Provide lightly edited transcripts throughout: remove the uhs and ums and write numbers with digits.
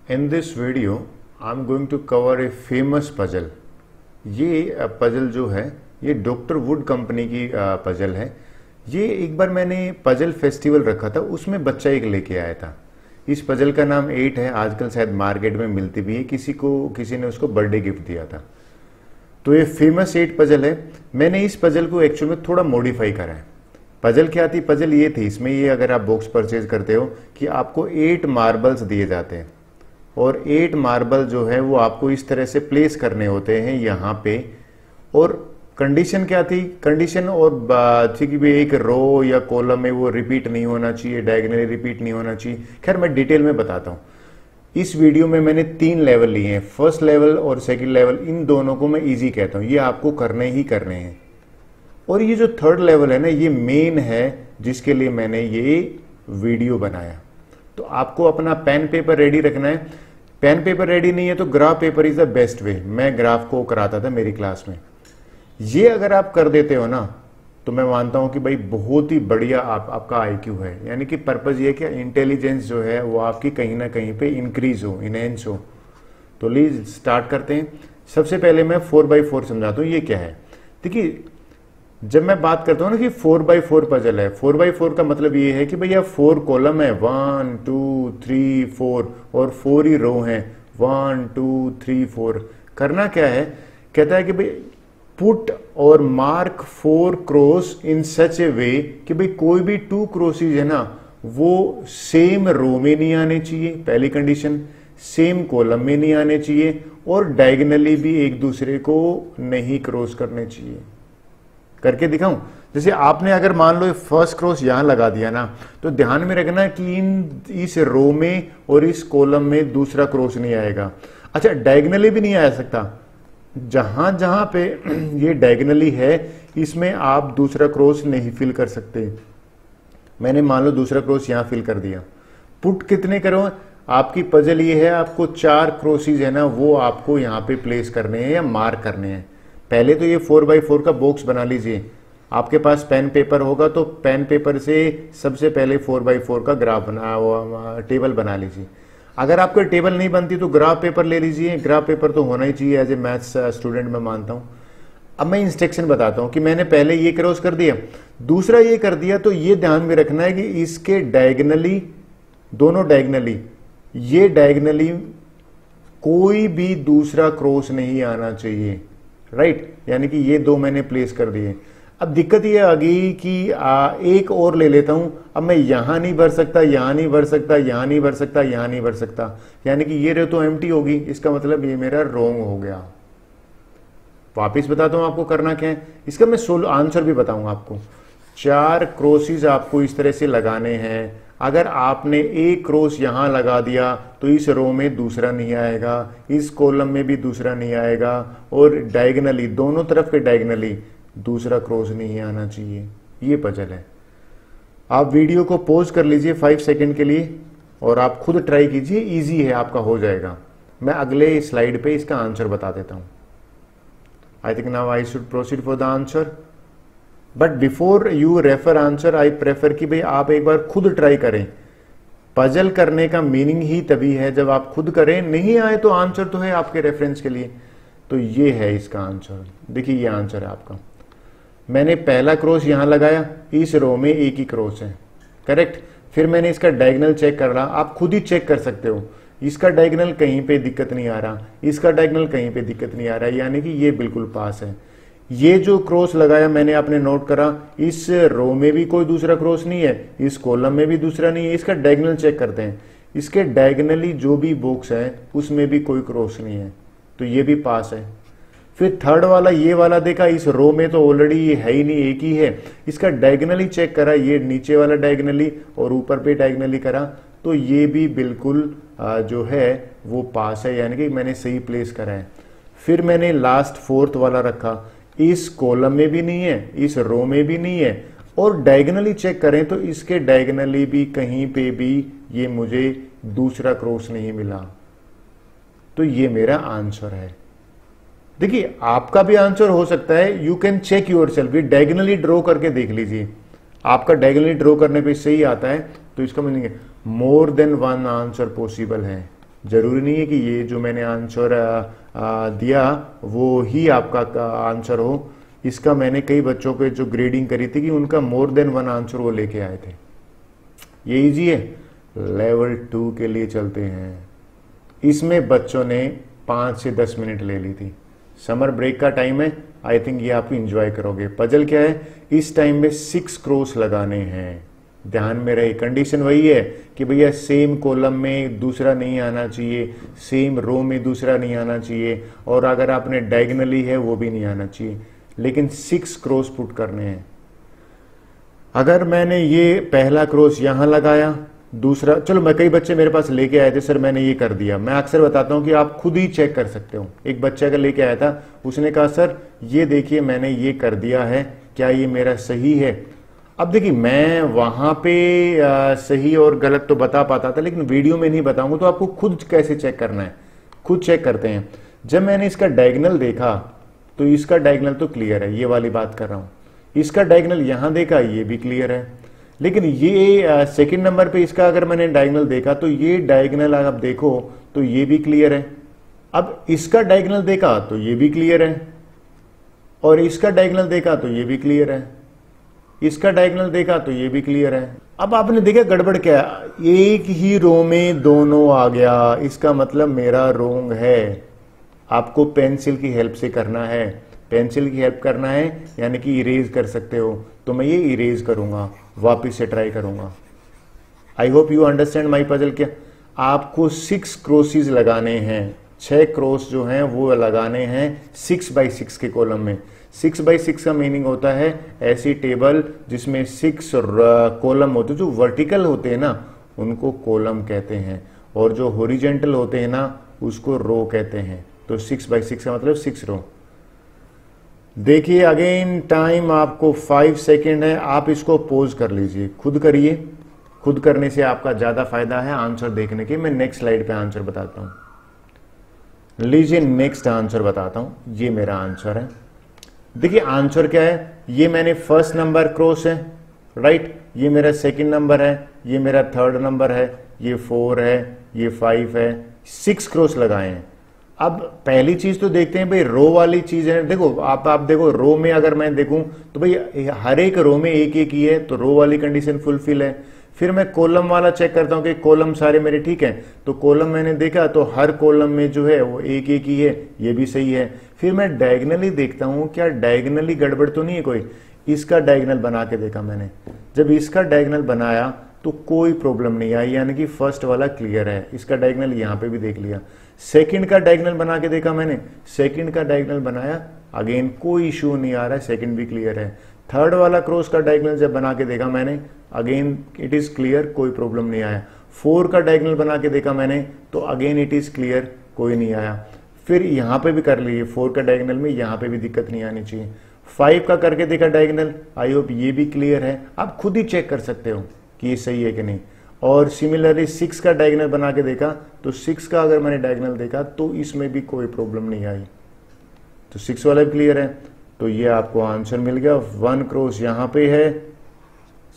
In this video, I'm going to cover a famous puzzle. ये puzzle जो है ये डॉक्टर वुड कंपनी की पजल है। ये एक बार मैंने पजल फेस्टिवल रखा था, उसमें बच्चा एक लेके आया था। इस पजल का नाम 8 है। आजकल शायद मार्केट में मिलती भी है, किसी ने उसको बर्थडे गिफ्ट दिया था। तो ये फेमस 8 पजल है। मैंने इस पजल को एक्चुअल में थोड़ा मॉडिफाई करा है। पजल क्या थी? पजल ये थी, इसमें ये अगर आप बॉक्स परचेज करते हो कि आपको 8 मार्बल्स दिए जाते हैं और 8 मार्बल जो है वो आपको इस तरह से प्लेस करने होते हैं यहाँ पे। और कंडीशन क्या थी? कंडीशन और थी कि भाई एक रो या कॉलम में वो रिपीट नहीं होना चाहिए, डायगोनली रिपीट नहीं होना चाहिए। खैर मैं डिटेल में बताता हूँ। इस वीडियो में मैंने 3 लेवल लिए हैं, फर्स्ट लेवल और सेकंड लेवल। इन दोनों को मैं इजी कहता हूँ, ये आपको करने ही करने हैं। और ये जो थर्ड लेवल है ना, ये मेन है जिसके लिए मैंने ये वीडियो बनाया। तो आपको अपना पेन पेपर रेडी रखना है। पेन पेपर रेडी नहीं है तो graph paper is the best way. मैं ग्राफ को कराता था मेरी क्लास में। ये अगर आप कर देते हो ना तो मैं मानता हूं कि भाई बहुत ही बढ़िया आपका आईक्यू है। यानी कि पर्पज ये कि इंटेलिजेंस जो है वो आपकी कहीं ना कहीं पे इंक्रीज हो, इनहेंस हो। तो लीज स्टार्ट करते हैं। सबसे पहले मैं 4x4 समझाता हूँ। ये क्या है? देखिए, जब मैं बात करता हूं ना कि 4x4 पजल है, 4x4 का मतलब ये है कि भैया 4 कॉलम है, 1 2 3 4 और 4 ही रो है, 1 2 3 4। करना क्या है? कहता है कि भाई पुट और मार्क 4 क्रॉस इन सच ए वे कि भाई कोई भी 2 क्रॉसेज है ना वो सेम रो में नहीं आने चाहिए, पहली कंडीशन। सेम कॉलम में नहीं आने चाहिए और डायगोनली भी एक दूसरे को नहीं क्रॉस करने चाहिए। करके दिखाऊं? जैसे आपने अगर मान लो फर्स्ट क्रॉस यहां लगा दिया ना, तो ध्यान में रखना कि इस रो में और इस कॉलम में दूसरा क्रॉस नहीं आएगा। अच्छा, डायगोनली भी नहीं आ सकता। जहां जहां पे ये डायगोनली है इसमें आप दूसरा क्रॉस नहीं फिल कर सकते। मैंने मान लो दूसरा क्रॉस यहां फिल कर दिया। पुट कितने करो? आपकी पजल ये है, आपको 4 क्रॉसेज है ना वो आपको यहां पे प्लेस करने हैं या मार्क करने हैं। पहले तो ये 4x4 का बॉक्स बना लीजिए। आपके पास पेन पेपर होगा तो पेन पेपर से सबसे पहले 4x4 का टेबल बना लीजिए। अगर आपको टेबल नहीं बनती तो ग्राफ पेपर ले लीजिए। ग्राफ पेपर तो होना ही चाहिए एज ए मैथ्स स्टूडेंट, मैं मानता हूं। अब मैं इंस्ट्रक्शन बताता हूं कि मैंने पहले ये क्रॉस कर दिया, दूसरा ये कर दिया। तो ये ध्यान में रखना है कि इसके डायगोनली, दोनों डायगोनली, ये डायगोनली कोई भी दूसरा क्रॉस नहीं आना चाहिए, राइट? यानी कि ये 2 मैंने प्लेस कर दिए। अब दिक्कत ये आ गई कि एक और ले लेता हूं। अब मैं यहां नहीं भर सकता, यहां नहीं भर सकता, यहां नहीं भर सकता, यहां नहीं भर सकता। यानी कि ये रो तो एम्प्टी होगी, इसका मतलब ये मेरा रॉन्ग हो गया। वापिस बताता हूं आपको करना क्या है। इसका मैं आंसर भी बताऊंगा आपको। 4 क्रॉसेस आपको इस तरह से लगाने हैं। अगर आपने एक क्रॉस यहां लगा दिया तो इस रो में दूसरा नहीं आएगा, इस कॉलम में भी दूसरा नहीं आएगा और डायगोनली, दोनों तरफ के डायगोनली दूसरा क्रॉस नहीं आना चाहिए। ये पजल है। आप वीडियो को पॉज कर लीजिए 5 सेकंड के लिए और आप खुद ट्राई कीजिए। इजी है, आपका हो जाएगा। मैं अगले स्लाइड पे इसका आंसर बता देता हूं। I think now I should proceed for the answer, but before you refer answer I prefer कि भाई आप एक बार खुद ट्राई करें। पजल करने का मीनिंग ही तभी है जब आप खुद करें। नहीं आए तो आंसर तो है आपके रेफरेंस के लिए। तो ये है इसका आंसर। देखिए ये आंसर है आपका। मैंने पहला क्रॉस यहां लगाया, इस रो में एक ही क्रॉस है, करेक्ट। फिर मैंने इसका डायगोनल चेक कर रहा। आप खुद ही चेक कर सकते हो, इसका डायगोनल कहीं पे दिक्कत नहीं आ रहा, इसका डायगोनल कहीं पे दिक्कत नहीं आ रहा, यानी कि ये बिल्कुल पास है। ये जो क्रॉस लगाया मैंने, आपने नोट करा, इस रो में भी कोई दूसरा क्रॉस नहीं है, इस कॉलम में भी दूसरा नहीं है। इसका डायगोनल चेक करते हैं। इसके डायगोनली जो भी बॉक्स है उसमें भी कोई क्रॉस नहीं है, तो ये भी पास है। फिर थर्ड वाला, ये वाला देखा, इस रो में तो ऑलरेडी ये है ही नहीं, एक ही है। इसका डायगोनली चेक करा, ये नीचे वाला डायगोनली और ऊपर पे डायगोनली करा, तो ये भी बिल्कुल जो है वो पास है, यानी कि मैंने सही प्लेस करा है। फिर मैंने लास्ट 4th वाला रखा, इस कॉलम में भी नहीं है, इस रो में भी नहीं है और डायगोनली चेक करें तो इसके डायगोनली भी कहीं पे भी ये मुझे दूसरा क्रॉस नहीं मिला। तो ये मेरा आंसर है। देखिए आपका भी आंसर हो सकता है। You can check yourself, diagonally draw करके देख लीजिए। आपका डायगोनली ड्रॉ करने पे सही आता है तो इसका मीनिंग है मोर देन 1 आंसर पॉसिबल है। जरूरी नहीं है कि ये जो मैंने आंसर दिया वो ही आपका आंसर हो। इसका मैंने कई बच्चों पे जो ग्रेडिंग करी थी कि उनका मोर देन वन आंसर वो लेके आए थे। ये इजी है। लेवल 2 के लिए चलते हैं। इसमें बच्चों ने 5 से 10 मिनट ले ली थी। समर ब्रेक का टाइम है, आई थिंक ये आप इंजॉय करोगे। पजल क्या है, इस टाइम में 6 क्रॉस लगाने हैं। ध्यान में रहे, कंडीशन वही है कि भैया सेम कॉलम में दूसरा नहीं आना चाहिए, सेम रो में दूसरा नहीं आना चाहिए, और अगर आपने डायगनली है वो भी नहीं आना चाहिए, लेकिन 6 क्रॉस पुट करने हैं। अगर मैंने ये पहला क्रॉस यहां लगाया, दूसरा, चलो मैं कई बच्चे मेरे पास लेके आए थे सर मैंने ये कर दिया। मैं अक्सर बताता हूं कि आप खुद ही चेक कर सकते हो। एक बच्चा का लेके आया था, उसने कहा सर ये देखिए मैंने ये कर दिया है, क्या ये मेरा सही है। अब देखिए मैं वहां पे सही और गलत तो बता पाता था, लेकिन वीडियो में नहीं बताऊंगा, तो आपको खुद कैसे चेक करना है, खुद चेक करते हैं। जब मैंने इसका डायगोनल देखा तो इसका डायगोनल तो क्लियर है, ये वाली बात कर रहा हूं। इसका डायगोनल यहां देखा, ये भी क्लियर है, लेकिन ये सेकंड नंबर पे इसका अगर मैंने डायगोनल देखा तो ये डायगोनल आप देखो तो ये भी क्लियर है। अब इसका डायगोनल देखा तो ये भी क्लियर है, और इसका डायगोनल देखा तो ये भी क्लियर है, इसका डायगोनल देखा तो ये भी क्लियर है। अब आपने देखा गड़बड़ क्या है, एक ही रो में दोनों आ गया, इसका मतलब मेरा रोंग है। आपको पेंसिल की हेल्प से करना है, पेंसिल की हेल्प करना है, यानी कि इरेज कर सकते हो, तो मैं ये इरेज करूंगा, वापिस से ट्राई करूंगा। I hope you understand my puzzle. क्या आपको 6 क्रॉसेस लगाने हैं, 6 क्रॉस जो हैं वो लगाने हैं 6 बाई 6 के कॉलम में। 6 बाई 6 का मीनिंग होता है ऐसी टेबल जिसमें 6 कॉलम होते हैं। जो वर्टिकल होते हैं ना उनको कॉलम कहते हैं, और जो हॉरिजॉन्टल होते हैं ना उसको रो कहते हैं। तो 6 बाई 6 का मतलब 6 रो। देखिए अगेन टाइम आपको 5 सेकेंड है, आप इसको पोज कर लीजिए, खुद करिए। खुद करने से आपका ज्यादा फायदा है आंसर देखने के। मैं नेक्स्ट स्लाइड पे आंसर बताता हूं। लीजिए नेक्स्ट आंसर बताता हूं। ये मेरा आंसर है। देखिए आंसर क्या है, ये मैंने फर्स्ट नंबर क्रॉस है, राइट, ये मेरा सेकंड नंबर है, ये मेरा थर्ड नंबर है, ये 4 है, ये 5 है, 6 क्रॉस लगाए हैं। अब पहली चीज तो देखते हैं भाई रो वाली चीज है। देखो आप देखो रो में अगर मैं देखूं तो भाई हर एक रो में एक एक ही है, तो रो वाली कंडीशन फुलफिल है। फिर मैं कॉलम वाला चेक करता हूं कि कॉलम सारे मेरे ठीक हैं, तो कॉलम मैंने देखा तो हर कॉलम में जो है वो एक एक ही है, ये भी सही है। फिर मैं डायगोनली देखता हूं क्या डायगोनली गड़बड़ तो नहीं है कोई। इसका डायगोनल बना के देखा मैंने, जब इसका डायगोनल बनाया तो कोई प्रॉब्लम नहीं आई, यानी कि फर्स्ट वाला क्लियर है। इसका डायगोनल यहां पे भी देख लिया। सेकंड का डायगोनल बना के देखा मैंने, सेकंड का डायगोनल बनाया, अगेन कोई इशू नहीं आ रहा है, सेकंड भी क्लियर है। थर्ड वाला क्रॉस का डायगोनल जब बना के देखा मैंने, अगेन इट इज क्लियर, कोई प्रॉब्लम नहीं आया। 4 का डायगोनल बना के देखा मैंने, तो अगेन इट इज क्लियर, कोई नहीं आया। फिर यहां पे भी कर लिए 4 का डायगोनल में, यहां पे भी दिक्कत नहीं आनी चाहिए। 5 का करके देखा डायगोनल, आई होप ये भी क्लियर है। आप खुद ही चेक कर सकते हो कि ये सही है कि नहीं। और सिमिलरली 6 का डायगोनल बना के देखा, तो 6 का अगर मैंने डायगोनल देखा तो इसमें भी कोई प्रॉब्लम नहीं आई, तो 6 वाला भी क्लियर है। तो ये आपको आंसर मिल गया। 1 क्रॉस यहां पे है,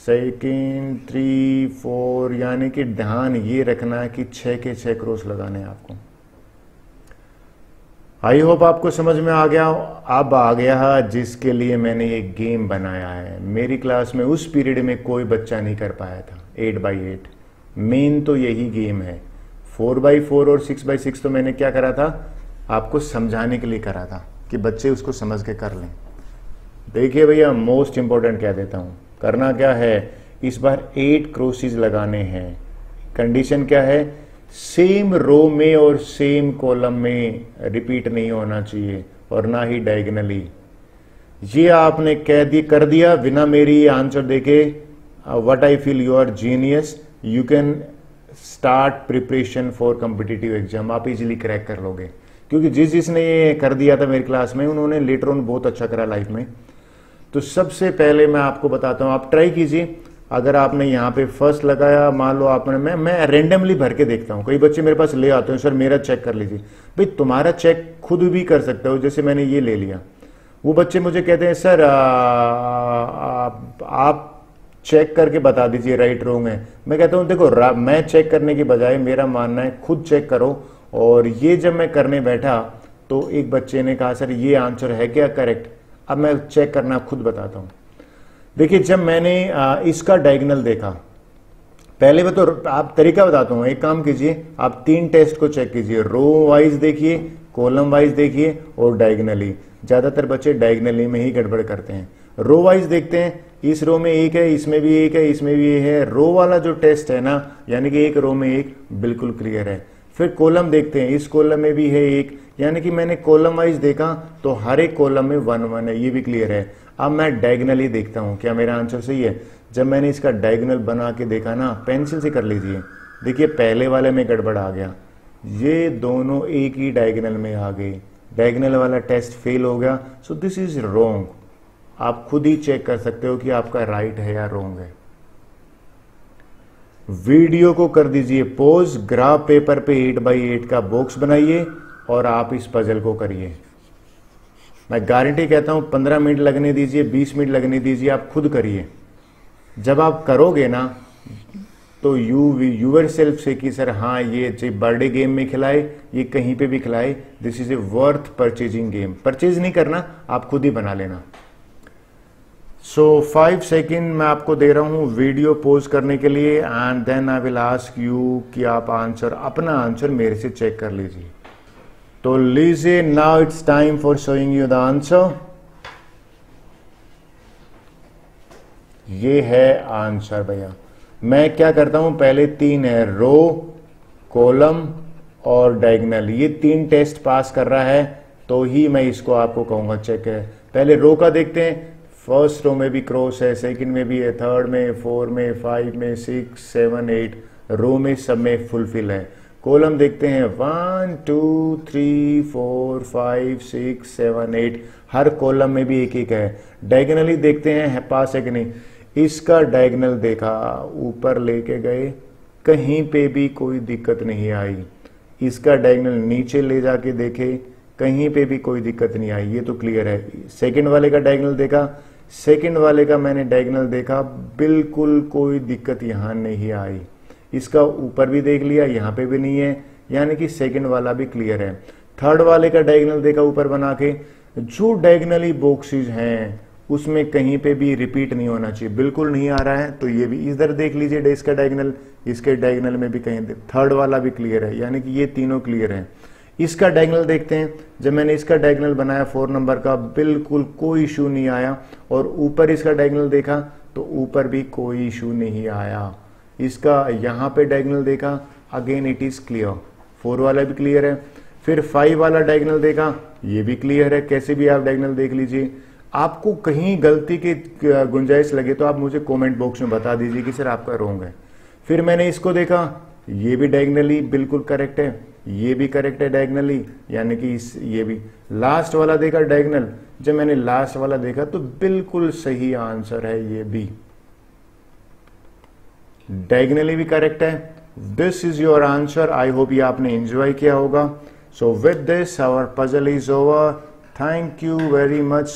सेकंड 3 4, यानी कि ध्यान ये रखना है कि 6 के 6 क्रॉस लगाने हैं आपको। आई होप आपको समझ में आ गया। अब आ गया जिसके लिए मैंने एक गेम बनाया है। मेरी क्लास में उस पीरियड में कोई बच्चा नहीं कर पाया था 8 बाई 8। मेन तो यही गेम है। 4 बाई 4 और 6 बाई 6 तो मैंने क्या करा था, आपको समझाने के लिए करा था कि बच्चे उसको समझ के कर लें। देखिए भैया मोस्ट इंपॉर्टेंट कह देता हूं, करना क्या है, इस बार 8 क्रॉसेस लगाने हैं। कंडीशन क्या है, सेम रो में और सेम कॉलम में रिपीट नहीं होना चाहिए, और ना ही डायगोनली। ये आपने कर दिया बिना मेरी आंसर देके। What I feel you are genius, you can start preparation for competitive exam. आप इजीली क्रैक कर लोगे, क्योंकि जिसने ये कर दिया था मेरी क्लास में उन्होंने लेटर ऑन बहुत अच्छा करा लाइफ में। तो सबसे पहले मैं आपको बताता हूं, आप ट्राई कीजिए। अगर आपने यहाँ पे फर्स्ट लगाया, मान लो आपने, मैं रेंडमली भर के देखता हूँ। कई बच्चे मेरे पास ले आते हैं, सर मेरा चेक कर लीजिए। भाई तुम्हारा चेक खुद भी कर सकते हो, जैसे मैंने ये ले लिया। वो बच्चे मुझे कहते हैं सर आप चेक करके बता दीजिए राइट रॉन्ग है। मैं कहता हूं देखो मैं चेक करने की बजाय मेरा मानना है खुद चेक करो। और ये जब मैं करने बैठा तो एक बच्चे ने कहा सर ये आंसर है क्या करेक्ट। अब मैं चेक करना खुद बताता हूं। देखिए जब मैंने इसका डायगोनल देखा, पहले मैं तो आप तरीका बताता हूं, एक काम कीजिए आप 3 टेस्ट को चेक कीजिए, रो वाइज देखिए, कॉलम वाइज देखिए और डायगोनली। ज्यादातर बच्चे डायगोनली में ही गड़बड़ करते हैं। रो वाइज देखते हैं, इस रो में एक है, इसमें भी एक है, इसमें भी एक है। रो वाला जो टेस्ट है ना, यानी कि एक रो में एक बिल्कुल क्लियर है। फिर कॉलम देखते हैं, इस कॉलम में भी है एक, यानी कि मैंने कॉलम वाइज देखा तो हर एक कॉलम में 1 1 है, ये भी क्लियर है। अब मैं डायगोनली देखता हूं क्या मेरा आंसर सही है। जब मैंने इसका डायगोनल बना के देखा ना, पेंसिल से कर लीजिए, देखिए पहले वाले में गड़बड़ आ गया, ये दोनों एक ही डायगोनल में आ गए, डायगोनल वाला टेस्ट फेल हो गया। So this is wrong. आप खुद ही चेक कर सकते हो कि आपका राइट है या रॉन्ग है। वीडियो को कर दीजिए पॉज, ग्राफ पेपर पे 8x8 का बॉक्स बनाइए और आप इस पजल को करिए। मैं गारंटी कहता हूं 15 मिनट लगने दीजिए, 20 मिनट लगने दीजिए, आप खुद करिए। जब आप करोगे ना तो यूर सेल्फ से कि सर हाँ ये चाहे बर्थडे गेम में खिलाए, ये कहीं पे भी खिलाए, this is a worth purchasing game. Purchase नहीं करना, आप खुद ही बना लेना। सो 5 सेकेंड मैं आपको दे रहा हूं वीडियो पॉज करने के लिए and then I will ask you कि आप अपना आंसर मेरे से चेक कर लीजिए। तो लीजिए, now it's time for showing you the answer. ये है आंसर भैया। मैं क्या करता हूं, पहले 3 है, रो, कॉलम और डायगोनल, ये 3 टेस्ट पास कर रहा है तो ही मैं इसको आपको कहूंगा चेक है। पहले रो का देखते हैं, फर्स्ट रो में भी क्रॉस है, सेकंड में भी है, थर्ड में, 4 में, 5 में, 6 7 8 रो में सब में फुलफिल है। कॉलम देखते हैं 1 2 3 4 5 6 7 8 हर कॉलम में भी एक एक है। डायगोनली देखते हैं पास है कि नहीं। इसका डायगोनल देखा, ऊपर लेके गए, कहीं पे भी कोई दिक्कत नहीं आई। इसका डायगोनल नीचे ले जाके देखे, कहीं पे भी कोई दिक्कत नहीं आई, ये तो क्लियर है। सेकंड वाले का डायगोनल देखा, सेकंड वाले का मैंने डायगोनल देखा, बिल्कुल कोई दिक्कत यहां नहीं आई। इसका ऊपर भी देख लिया, यहां पे भी नहीं है, यानी कि सेकंड वाला भी क्लियर है। थर्ड वाले का डायगोनल देखा ऊपर बना के, जो डायगोनली बॉक्सेस हैं उसमें कहीं पे भी रिपीट नहीं होना चाहिए, बिल्कुल नहीं आ रहा है। तो ये भी इधर देख लीजिए इसका डायगोनल, इसके डायगोनल में भी कहीं, थर्ड वाला भी क्लियर है, यानी कि ये तीनों क्लियर है। इसका डायगोनल देखते हैं, जब मैंने इसका डायगोनल बनाया 4 नंबर का, बिल्कुल कोई इशू नहीं आया। और ऊपर इसका डायगोनल देखा तो ऊपर भी कोई इशू नहीं आया। इसका यहाँ पे डायगोनल देखा, अगेन इट इज क्लियर, 4 वाला भी क्लियर है। फिर 5 वाला डायगोनल देखा, ये भी क्लियर है। कैसे भी आप डायगोनल देख लीजिए। आपको कहीं गलती की गुंजाइश लगे तो आप मुझे कमेंट बॉक्स में बता दीजिए कि सर आपका रॉन्ग है। फिर मैंने इसको देखा, ये भी डायगोनली बिल्कुल करेक्ट है, ये भी करेक्ट है डायगोनली, यानी कि ये भी। लास्ट वाला देखा डायगोनल, जब मैंने लास्ट वाला देखा तो बिल्कुल सही आंसर है, ये भी डायगोनली भी करेक्ट है। This is your answer. I hope ये आपने एंजॉय किया होगा। So with this our puzzle is over. Thank you very much.